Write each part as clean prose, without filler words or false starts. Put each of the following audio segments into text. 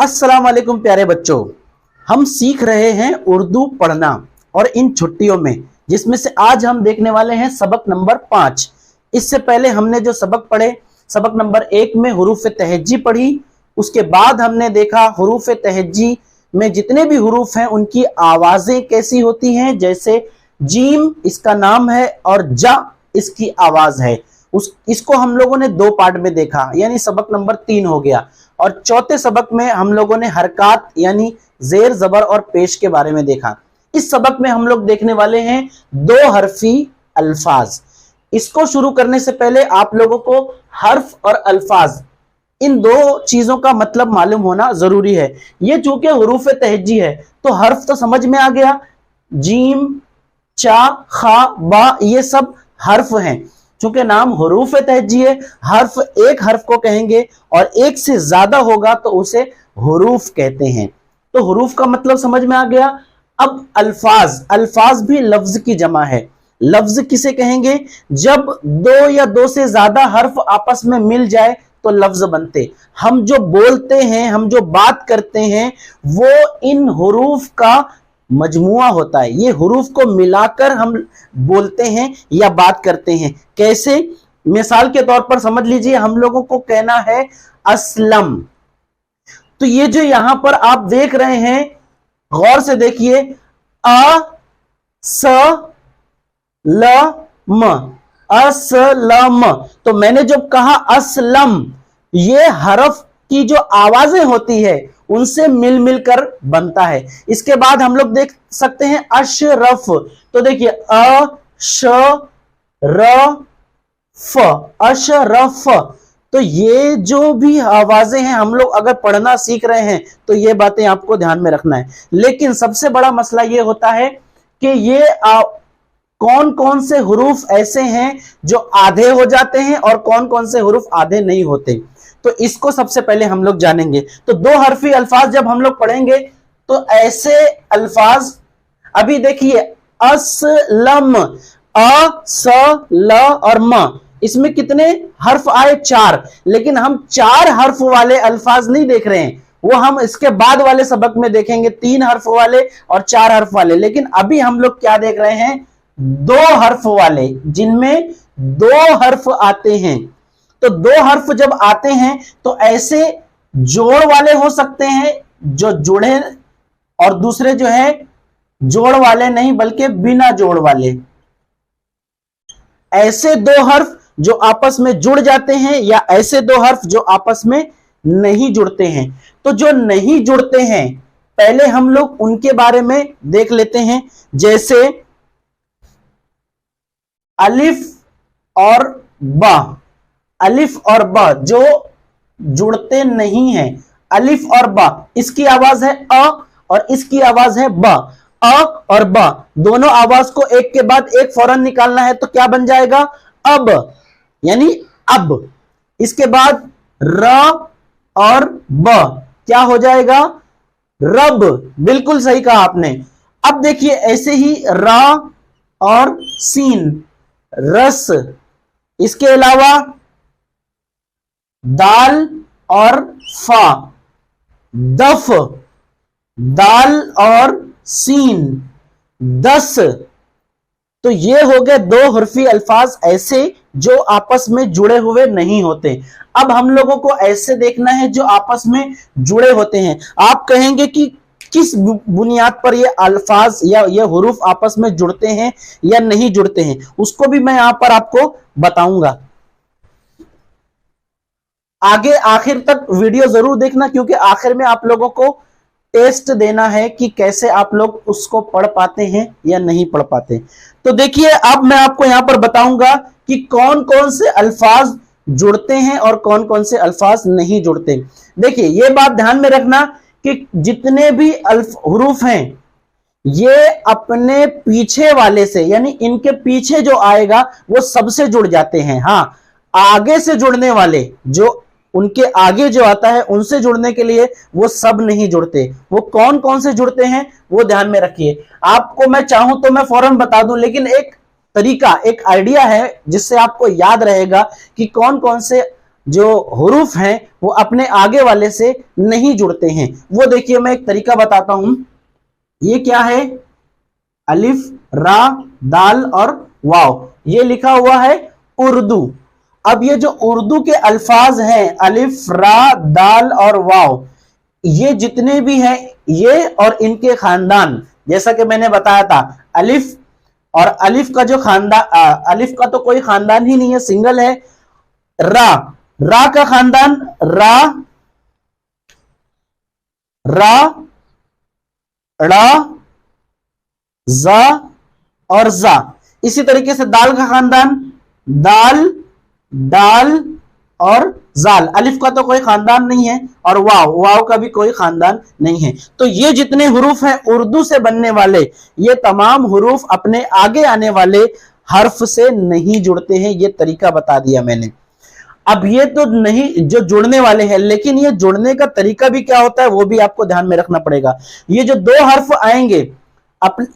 अस्सलाम वालेकुम प्यारे बच्चों। हम सीख रहे हैं उर्दू पढ़ना और इन छुट्टियों में, जिसमें से आज हम देखने वाले हैं सबक नंबर 5। इससे पहले हमने जो सबक पढ़े, सबक नंबर 1 में हुरूफ तहज्जी पढ़ी। उसके बाद हमने देखा हुरूफ तहज्जी में जितने भी हुरूफ हैं उनकी आवाजें कैसी होती हैं। जैसे जीम इसका नाम है और जा इसकी आवाज है। इसको हम लोगों ने 2 पार्ट में देखा, यानी सबक नंबर 3 हो गया। और चौथे सबक में हम लोगों ने हरकात यानी जेर जबर और पेश के बारे में देखा। इस सबक में हम लोग देखने वाले हैं 2 हरफी अल्फाज। इसको शुरू करने से पहले आप लोगों को हर्फ और अल्फाज, इन 2 चीजों का मतलब मालूम होना जरूरी है। ये चूंकि हुरूफ तहज्जी है तो हर्फ तो समझ में आ गया, जीम, चा, खा, बा, ये सब हर्फ हैं। चूंकि नाम हुरूफ तहज्जी है, हर्फ एक हर्फ को कहेंगे और एक से ज्यादा होगा तो उसे हुरूफ कहते हैं। तो हुरूफ का मतलब समझ में आ गया। अब अल्फाज, अल्फाज भी लफ्ज की जमा है। लफ्ज किसे कहेंगे? जब 2 या 2 से ज्यादा हर्फ आपस में मिल जाए तो लफ्ज बनते। हम जो बोलते हैं, हम जो बात करते हैं, वो इन हुरूफ का मजमुआ होता है। ये हुरूफ को मिलाकर हम बोलते हैं या बात करते हैं। कैसे? मिसाल के तौर पर समझ लीजिए, हम लोगों को कहना है असलम। तो ये जो यहां पर आप देख रहे हैं, गौर से देखिए, अ स ल म, असलम। तो मैंने जब कहा असलम, ये हरफ की जो आवाजें होती है उनसे मिल मिलकर बनता है। इसके बाद हम लोग देख सकते हैं अशरफ। तो देखिए अ श र फ, अशरफ। तो ये जो भी आवाजें हैं, हम लोग अगर पढ़ना सीख रहे हैं तो ये बातें आपको ध्यान में रखना है। लेकिन सबसे बड़ा मसला ये होता है कि ये कौन कौन से हुरूफ ऐसे हैं जो आधे हो जाते हैं और कौन कौन से हुरूफ आधे नहीं होते। तो इसको सबसे पहले हम लोग जानेंगे। तो 2 हरफी अल्फाज जब हम लोग पढ़ेंगे तो ऐसे अल्फाज, अभी देखिए असलम, अ स ल और म, इसमें कितने हर्फ आए? 4। लेकिन हम 4 हर्फ वाले अल्फाज नहीं देख रहे हैं, वो हम इसके बाद वाले सबक में देखेंगे, 3 हर्फ वाले और 4 हर्फ वाले। लेकिन अभी हम लोग क्या देख रहे हैं? 2 हर्फ वाले, जिनमें 2 हर्फ आते हैं। तो 2 हर्फ जब आते हैं तो ऐसे जोड़ वाले हो सकते हैं जो जुड़े, और दूसरे जो है जोड़ वाले नहीं बल्कि बिना जोड़ वाले। ऐसे 2 हर्फ जो आपस में जुड़ जाते हैं या ऐसे 2 हर्फ जो आपस में नहीं जुड़ते हैं। तो जो नहीं जुड़ते हैं पहले हम लोग उनके बारे में देख लेते हैं। जैसे अलिफ और बा, अलिफ और बा जो जुड़ते नहीं हैं। अलिफ और बा, इसकी आवाज है अ और इसकी आवाज है बा। अ और बा दोनों आवाज को एक के बाद एक फौरन निकालना है तो क्या बन जाएगा? अब, यानी अब। इसके बाद र और ब क्या हो जाएगा? रब। बिल्कुल सही कहा आपने। अब देखिए ऐसे ही रा और सीन, रस। इसके अलावा दाल और फा, दफ। दाल और सीन, दस। तो ये हो गए 2 हरफी अल्फाज ऐसे जो आपस में जुड़े हुए नहीं होते। अब हम लोगों को ऐसे देखना है जो आपस में जुड़े होते हैं। आप कहेंगे कि किस बुनियाद पर ये अल्फाज या ये हुरूफ आपस में जुड़ते हैं या नहीं जुड़ते हैं, उसको भी मैं यहां पर आपको बताऊंगा। आगे आखिर तक वीडियो जरूर देखना, क्योंकि आखिर में आप लोगों को टेस्ट देना है कि कैसे आप लोग उसको पढ़ पाते हैं या नहीं पढ़ पाते। तो देखिए अब मैं आपको यहां पर बताऊंगा कि कौन कौन से अल्फाज जुड़ते हैं और कौन कौन से अल्फाज नहीं जुड़ते। देखिए ये बात ध्यान में रखना कि जितने भी हुरूफ हैं ये अपने पीछे वाले से, यानी इनके पीछे जो आएगा वो सबसे जुड़ जाते हैं। हाँ, आगे से जुड़ने वाले, जो उनके आगे जो आता है उनसे जुड़ने के लिए वो सब नहीं जुड़ते। वो कौन कौन से जुड़ते हैं वो ध्यान में रखिए। आपको मैं चाहूं तो मैं फौरन बता दूं, लेकिन एक तरीका, एक आइडिया है जिससे आपको याद रहेगा कि कौन कौन से जो हुरूफ हैं वो अपने आगे वाले से नहीं जुड़ते हैं। वो देखिए, मैं एक तरीका बताता हूं। ये क्या है? अलिफ, रा, दाल और वाव, ये लिखा हुआ है उर्दू। अब ये जो उर्दू के अल्फाज हैं, अलिफ, रा, दाल और वाव, ये जितने भी हैं, ये और इनके खानदान, जैसा कि मैंने बताया था, अलिफ और अलिफ का जो खानदान, अलिफ का तो कोई खानदान ही नहीं है, सिंगल है। रा, रा का खानदान रा, रा, ड़ा, जा और जा। इसी तरीके से दाल का खानदान दाल, दाल और जाल। अलिफ का तो कोई खानदान नहीं है, और वाव, वाव का भी कोई खानदान नहीं है। तो ये जितने हुरूफ हैं उर्दू से बनने वाले, ये तमाम हुरूफ अपने आगे आने वाले हर्फ से नहीं जुड़ते हैं। ये तरीका बता दिया मैंने। अब ये तो नहीं जो जुड़ने वाले हैं, लेकिन ये जुड़ने का तरीका भी क्या होता है वो भी आपको ध्यान में रखना पड़ेगा। ये जो दो हर्फ आएंगे,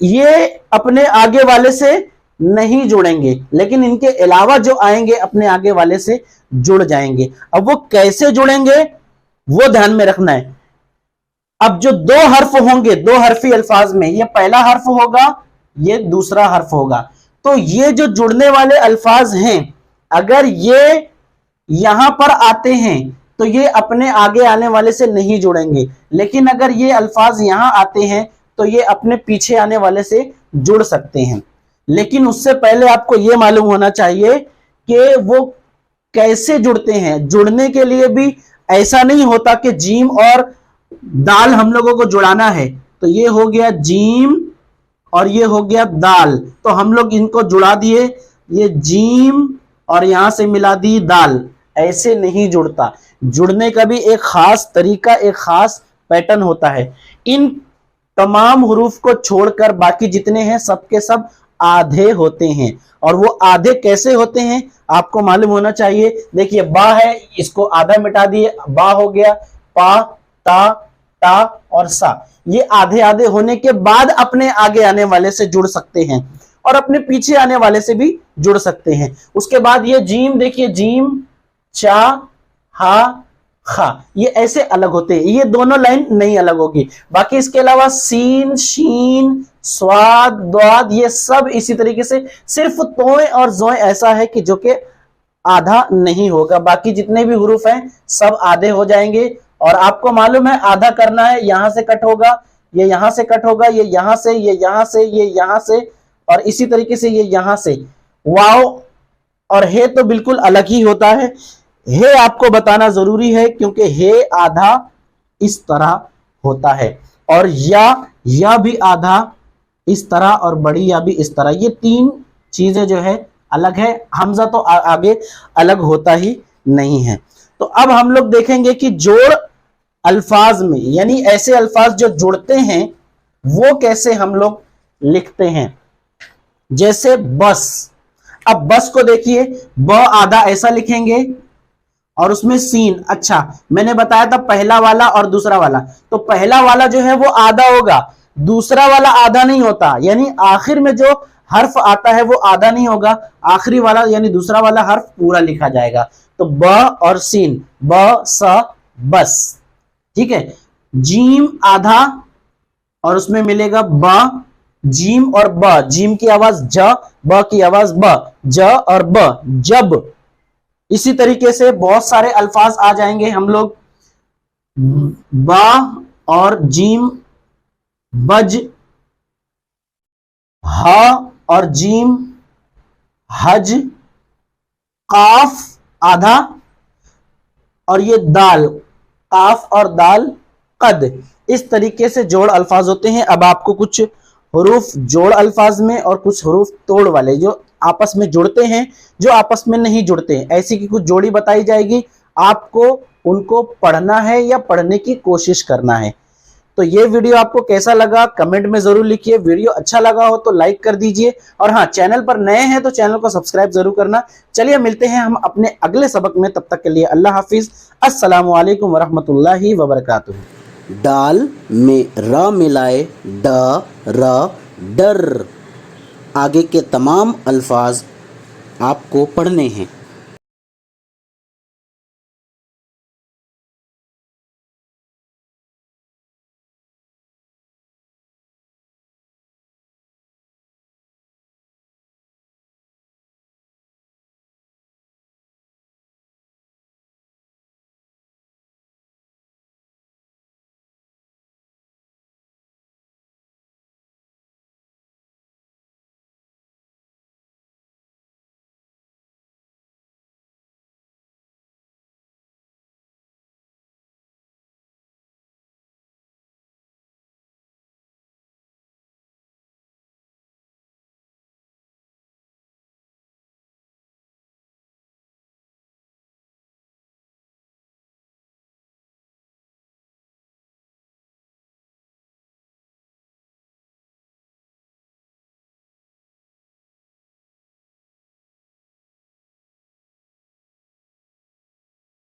ये अपने आगे वाले से नहीं जुड़ेंगे, लेकिन इनके अलावा जो आएंगे अपने आगे वाले से जुड़ जाएंगे। अब वो कैसे जुड़ेंगे वो ध्यान में रखना है। अब जो दो हर्फ होंगे, दो हर्फी अल्फाज में, ये पहला हर्फ होगा, ये दूसरा हर्फ होगा। तो ये जो जुड़ने वाले अल्फाज हैं, अगर ये यहां पर आते हैं तो ये अपने आगे आने वाले से नहीं जुड़ेंगे, लेकिन अगर ये अल्फाज यहां आते हैं तो ये अपने पीछे आने वाले से जुड़ सकते हैं। लेकिन उससे पहले आपको ये मालूम होना चाहिए कि वो कैसे जुड़ते हैं। जुड़ने के लिए भी ऐसा नहीं होता कि जीम और दाल हम लोगों को जुड़ाना है, तो ये हो गया जीम और ये हो गया दाल, तो हम लोग इनको जुड़ा दिए, ये जीम और यहां से मिला दी दाल। ऐसे नहीं जुड़ता। जुड़ने का भी एक खास तरीका, एक खास पैटर्न होता है। इन तमाम हुरूफ को छोड़कर बाकी जितने हैं सबके सब आधे होते हैं। और वो आधे कैसे होते हैं आपको मालूम होना चाहिए। देखिए, बा है, इसको आधा मिटा दिए, बा हो गया, पा, ता, टा और सा। ये आधे आधे होने के बाद अपने आगे आने वाले से जुड़ सकते हैं और अपने पीछे आने वाले से भी जुड़ सकते हैं। उसके बाद ये जीम, देखिए जीम, चा, हा, खा, ये ऐसे अलग होते हैं। ये दोनों लाइन नहीं अलग होगी। बाकी इसके अलावा सीन, शीन, स्वाद, द्वाद, ये सब इसी तरीके से। सिर्फ तोय और जोय ऐसा है कि जो कि आधा नहीं होगा। बाकी जितने भी हुरूफ हैं सब आधे हो जाएंगे। और आपको मालूम है आधा करना है, यहां से कट होगा, ये यहां से कट होगा, ये यहां से, ये यहां से, ये यहां से, और इसी तरीके से ये यहां से। वाव और हे तो बिल्कुल अलग ही होता है। हे आपको बताना जरूरी है क्योंकि हे आधा इस तरह होता है, और या भी आधा इस तरह, और बड़ी या भी इस तरह। ये तीन चीजें जो है अलग है। हमजा तो आगे अलग होता ही नहीं है। तो अब हम लोग देखेंगे कि जोड़ अल्फाज में, यानी ऐसे अल्फाज जो जुड़ते हैं वो कैसे हम लोग लिखते हैं। जैसे बस। अब बस को देखिए, ब आधा ऐसा लिखेंगे और उसमें सीन। अच्छा, मैंने बताया था पहला वाला और दूसरा वाला, तो पहला वाला जो है वो आधा होगा, दूसरा वाला आधा नहीं होता। यानी आखिर में जो हर्फ आता है वो आधा नहीं होगा, आखिरी वाला यानी दूसरा वाला हर्फ पूरा लिखा जाएगा। तो ब और सीन, ब स बस, ठीक है। जीम आधा और उसमें मिलेगा ब, जीम और ब, जीम की आवाज ज, ब की आवाज ब, ज और ब, जब। इसी तरीके से बहुत सारे अल्फाज आ जाएंगे हम लोग। बा और जीम बज, हा और जीम हज, काफ आधा, और ये दाल, काफ और दाल कद। इस तरीके से जोड़ अल्फाज होते हैं। अब आपको कुछ हुरूफ जोड़ अल्फाज में और कुछ हुरूफ तोड़ वाले जो आपस में जुड़ते हैं, जो आपस में नहीं जुड़ते हैं, ऐसी की कुछ जोड़ी बताई जाएगी। आपको उनको पढ़ना है या पढ़ने की कोशिश करना है। तो ये वीडियो आपको कैसा लगा कमेंट में जरूर लिखिए। वीडियो अच्छा लगा हो तो लाइक कर दीजिए, और हाँ, चैनल पर नए हैं तो चैनल को सब्सक्राइब जरूर करना। चलिए मिलते हैं हम अपने अगले सबक में, तब तक के लिए अल्लाह हाफिज। अस्सलामु अलैकुम वरहमतुल्लाहि वबरकातुहू। दाल में र मिलाए ड र डर। आगे के तमाम अल्फाज आपको पढ़ने हैं।